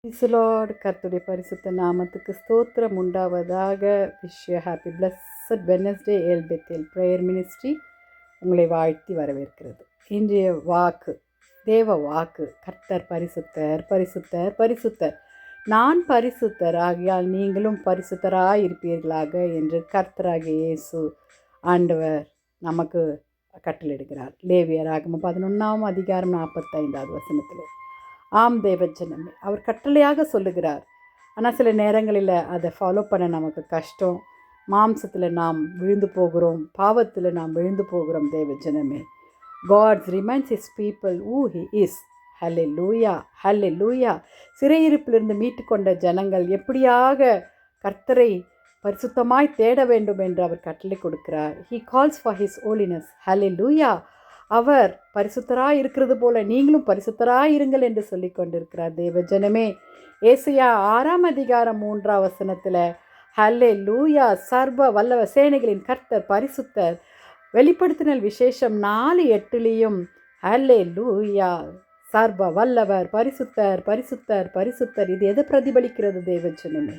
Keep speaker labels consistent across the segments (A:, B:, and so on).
A: Price கர்த்தருடைய பரிசுத்த நாமத்துக்கு ஸ்தோத்திரம் உண்டாவதாக. விஷய happy blessed Wednesday Elbethel prayer ministry உங்களை வாழ்த்தி வரவேற்கிறது. இன்றைய வாக்கு தேவ வாக்கு. கர்த்தர் பரிசுத்தர் பரிசுத்தர் பரிசுத்தர். நான் பரிசுத்தர் ஆகியால் நீங்களும் பரிசுத்தராய் இருப்பீர்களாக என்று கர்த்தராகிய இயேசு ஆண்டவர் நமக்கு கட்டளையிடுகிறார். லேவியராகமம் 11ஆம் அதிகாரம் 45வது வசனத்தில். ஆம் தேவஜனமே, அவர் கட்டளையாக சொல்லுகிறார். ஆனால் சில நேரங்களில் அதை ஃபாலோ பண்ண நமக்கு கஷ்டம். மாம்சத்தில் நாம் விழுந்து போகிறோம், பாவத்தில் நாம் விழுந்து போகிறோம். தேவஜனமே, God's reminds his people who he is. Hallelujah hallelujah. சிறையிருப்பிலிருந்து மீட்டு கொண்ட ஜனங்கள் எப்படியாக கர்த்தரை பரிசுத்தமாய் தேட வேண்டும் என்று அவர் கட்டளை கொடுக்கிறார். He calls for his holiness. Hallelujah. அவர் பரிசுத்தராய் இருக்கிறது போல நீங்களும் பரிசுத்தராய் இருங்கள் என்று சொல்லி கொண்டிருக்கிறார். தேவஜனமே, ஏசாயா 6ஆம் அதிகாரம் 3ஆம் வசனத்தில் ஹல்லேலூயா, சர்வ வல்லவ சேனைகளின் கர்த்தர் பரிசுத்தர். வெளிப்படுத்தினல் விசேஷம் 4:8 ஹல்லேலூயா, சர்வ வல்லவர் பரிசுத்தர் பரிசுத்தர் பரிசுத்தர். இது எதை பிரதிபலிக்கிறது தேவஜனமே?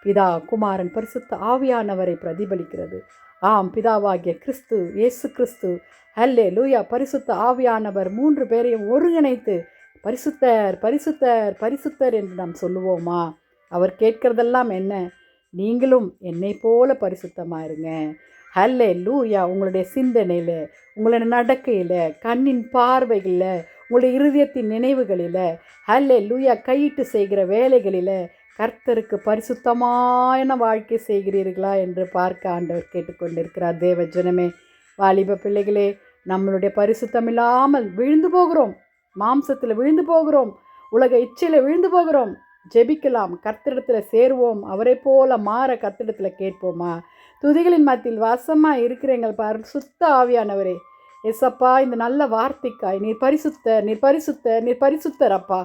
A: பிதா, குமாரன், பரிசுத்த ஆவியானவரை பிரதிபலிக்கிறது. ஆம், பிதாவாகிய கிறிஸ்து, இயேசு கிறிஸ்து, ஹல்லேலூயா, பரிசுத்த ஆவியானவர் 3 பேரையும் ஒருங்கிணைத்து பரிசுத்தர் பரிசுத்தர் பரிசுத்தர் என்று நாம் சொல்லுவோமா? அவர் கேட்கிறதெல்லாம் என்ன? நீங்களும் என்னை போல பரிசுத்தமாக இருங்க. ஹல்லேலூயா. உங்களுடைய சிந்தனையில், உங்களுடைய நடக்கையில், கண்ணின் பார்வைகளில், உங்களுடைய இருதயத்தின் நினைவுகளில், ஹல்லேலூயா, கையிட்டு செய்கிற வேலைகளில் கர்த்தருக்கு பரிசுத்தமான வாழ்க்கை செய்கிறீர்களா என்று பார்க்க ஆண்டவர் கேட்டுக்கொண்டிருக்கிறார். தேவஜனமே, வாலிப பிள்ளைகளே, நம்மளுடைய பரிசுத்தம் இல்லாமல் விழுந்து போகிறோம். மாம்சத்தில் விழுந்து போகிறோம், உலக இச்சையில் விழுந்து போகிறோம். ஜெபிக்கலாம், கர்த்தரிடத்தில் சேருவோம், அவரை போல மாற கர்த்தரிடத்தில் கேட்போமா? துதிகளின் மத்தியில் வாசமாக இருக்கிற எங்கள் பரிசுத்த ஆவியானவரே, எஸ்அப்பா, இந்த நல்ல வார்த்தைக்காய் நீர் பரிசுத்தர், நீர் பரிசுத்தர், நீர் பரிசுத்தர். அப்பா,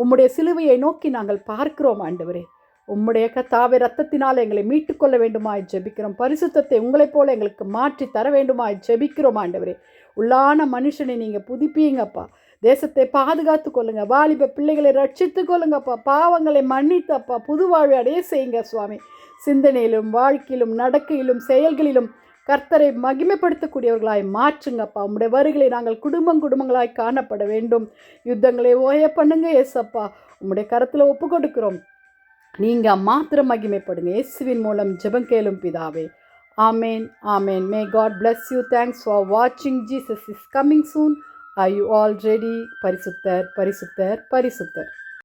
A: உம்முடைய சிலுவையை நோக்கி நாங்கள் பார்க்கிறோம் ஆண்டவரே. உம்முடைய கர்த்தாவே இரத்தத்தினால் எங்களை மீட்டுக்கொள்ள வேண்டுமாய் ஜெபிக்கிறோம். பரிசுத்தத்தை உங்களைப் போல எங்களுக்கு மாற்றி தர வேண்டுமாய் ஜெபிக்கிறோம் ஆண்டவரே. உள்ளான மனுஷனை நீங்கள் புதுப்பியுங்கப்பா. தேசத்தை பாதுகாத்து கொள்ளுங்க. வாலிப பிள்ளைகளை ரட்சித்து கொள்ளுங்கப்பா. பாவங்களை மன்னித்தப்பா புது வாழ்வை அடைய செய்யுங்க சுவாமி. சிந்தனையிலும், வாழ்க்கையிலும், நடக்கையிலும், செயல்களிலும் கர்த்தரை மகிமைப்படுத்தக்கூடியவர்களாய் மாற்றுங்கப்பா. உம்முடைய வருகளை நாங்கள் குடும்பங்களாய் காணப்பட வேண்டும். யுத்தங்களை ஓய பண்ணுங்க ஏசப்பா. உம்முடைய கரத்தில் ஒப்பு கொடுக்கிறோம். நீங்கள் மாத்திரம் மகிமைப்படுங்க. இயேசுவின் மூலம் ஜெபம் கேளும் பிதாவே. ஆமேன் ஆமேன். May God bless you. Thanks for watching. Jesus is coming soon. Are you all ready? பரிசுத்தர் பரிசுத்தர் பரிசுத்தர்.